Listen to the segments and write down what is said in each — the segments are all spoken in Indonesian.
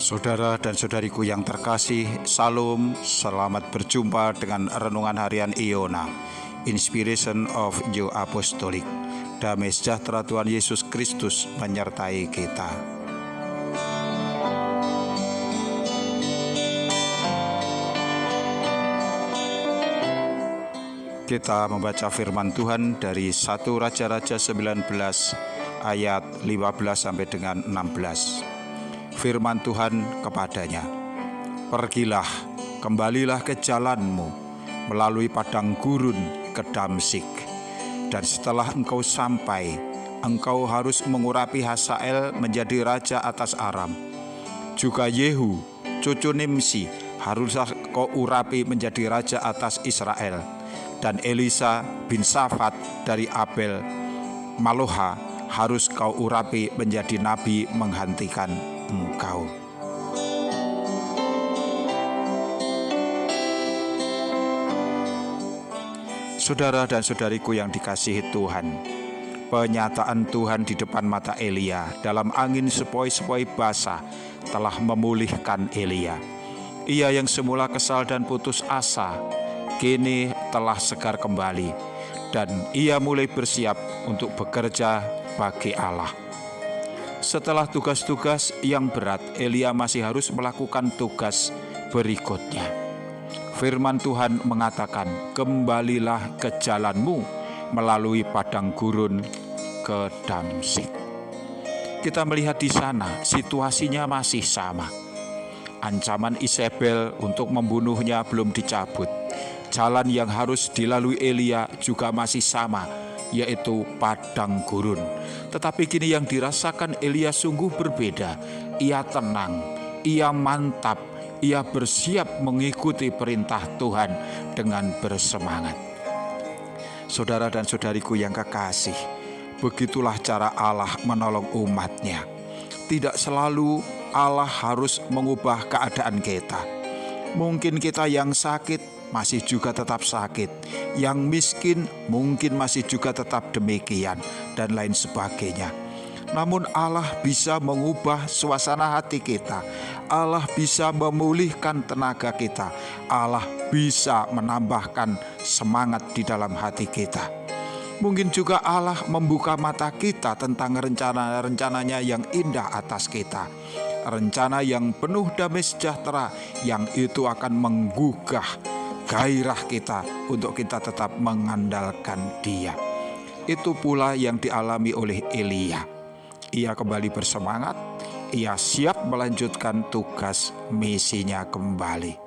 Saudara dan saudariku yang terkasih, Salam, selamat berjumpa dengan Renungan Harian Iona, Inspiration of New Apostolic. Damai sejahtera Tuhan Yesus Kristus menyertai kita. Kita membaca firman Tuhan dari 1 Raja-Raja 19 ayat 15 sampai dengan 16. Firman Tuhan kepadanya, "Pergilah, kembalilah ke jalanmu melalui padang gurun ke Damsyik. Dan setelah engkau sampai, engkau harus mengurapi Hazael menjadi raja atas Aram. Juga Yehu, cucu Nimsi, haruslah kau urapi menjadi raja atas Israel. Dan Elisa bin Safat dari Abel Maloha harus kau urapi menjadi nabi menghentikan engkau." Saudara dan saudariku yang dikasihi Tuhan, penyataan Tuhan di depan mata Elia dalam angin sepoi-sepoi basah telah memulihkan Elia. Ia yang semula kesal dan putus asa, kini telah segar kembali, dan ia mulai bersiap untuk bekerja bagi Allah. Setelah tugas-tugas yang berat, Elia masih harus melakukan tugas berikutnya. Firman Tuhan mengatakan, "Kembalilah ke jalanmu melalui padang gurun ke Damsyik." Kita melihat di sana situasinya masih sama. Ancaman Isabel untuk membunuhnya belum dicabut. Jalan yang harus dilalui Elia juga masih sama, yaitu padang gurun. Tetapi kini yang dirasakan Elia sungguh berbeda. Ia tenang, ia mantap, ia bersiap mengikuti perintah Tuhan dengan bersemangat. Saudara dan saudariku yang kekasih, begitulah cara Allah menolong umatnya. Tidak selalu Allah harus mengubah keadaan kita. Mungkin kita yang sakit masih juga tetap sakit, yang miskin mungkin masih juga tetap demikian, dan lain sebagainya. Namun Allah bisa mengubah suasana hati kita. Allah bisa memulihkan tenaga kita. Allah bisa menambahkan semangat di dalam hati kita. Mungkin juga Allah membuka mata kita tentang rencana-rencananya yang indah atas kita. Rencana yang penuh damai sejahtera, yang itu akan menggugah gairah kita untuk kita tetap mengandalkan Dia. Itu pula yang dialami oleh Elia. Ia kembali bersemangat, ia siap melanjutkan tugas misinya kembali.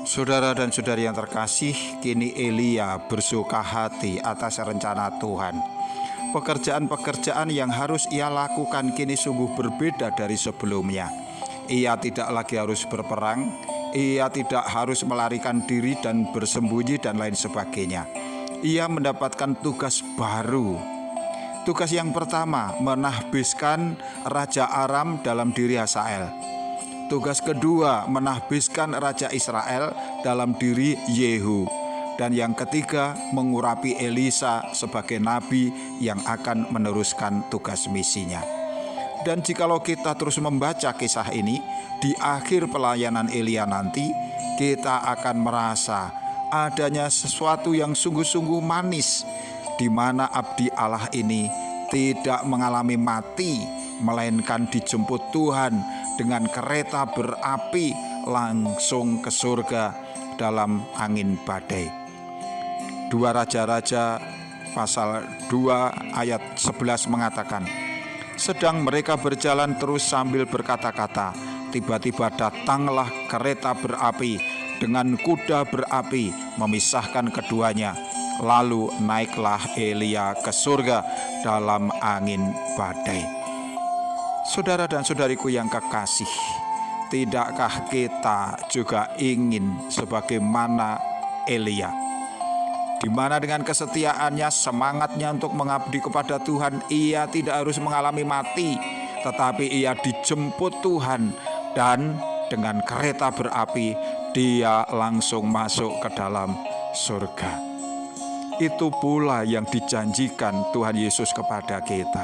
Saudara dan saudari yang terkasih, kini Elia bersuka hati atas rencana Tuhan. Pekerjaan-pekerjaan yang harus ia lakukan kini sungguh berbeda dari sebelumnya. Ia tidak lagi harus berperang, ia tidak harus melarikan diri dan bersembunyi dan lain sebagainya. Ia mendapatkan tugas baru. Tugas yang pertama, menahbiskan Raja Aram dalam diri Hazael. Tugas kedua, menahbiskan Raja Israel dalam diri Yehu. Dan yang ketiga, mengurapi Elisa sebagai nabi yang akan meneruskan tugas misinya. Dan jikalau kita terus membaca kisah ini, di akhir pelayanan Elia nanti, kita akan merasa adanya sesuatu yang sungguh-sungguh manis, di mana abdi Allah ini tidak mengalami mati, melainkan dijemput Tuhan dengan kereta berapi langsung ke surga dalam angin badai. 2 Raja-Raja pasal 2 ayat 11 mengatakan, "Sedang mereka berjalan terus sambil berkata-kata, tiba-tiba datanglah kereta berapi dengan kuda berapi memisahkan keduanya. Lalu naiklah Elia ke surga dalam angin badai." Saudara dan saudariku yang kekasih, tidakkah kita juga ingin sebagaimana Elia, di mana dengan kesetiaannya, semangatnya untuk mengabdi kepada Tuhan, ia tidak harus mengalami mati, tetapi ia dijemput Tuhan, dan dengan kereta berapi dia langsung masuk ke dalam surga. Itu pula yang dijanjikan Tuhan Yesus kepada kita.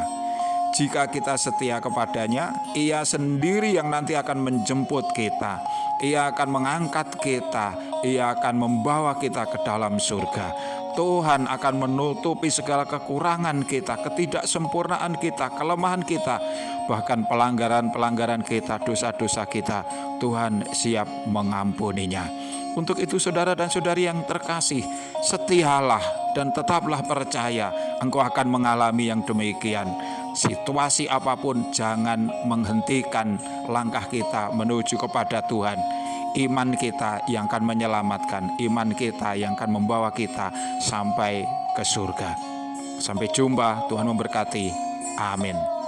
Jika kita setia kepadanya, Ia sendiri yang nanti akan menjemput kita. Ia akan mengangkat kita. Ia akan membawa kita ke dalam surga. Tuhan akan menutupi segala kekurangan kita, ketidaksempurnaan kita, kelemahan kita, bahkan pelanggaran-pelanggaran kita, dosa-dosa kita. Tuhan siap mengampuninya. Untuk itu saudara dan saudari yang terkasih, setialah dan tetaplah percaya, engkau akan mengalami yang demikian. Situasi apapun jangan menghentikan langkah kita menuju kepada Tuhan. Iman kita yang akan menyelamatkan, iman kita yang akan membawa kita sampai ke surga. Sampai jumpa, Tuhan memberkati. Amin.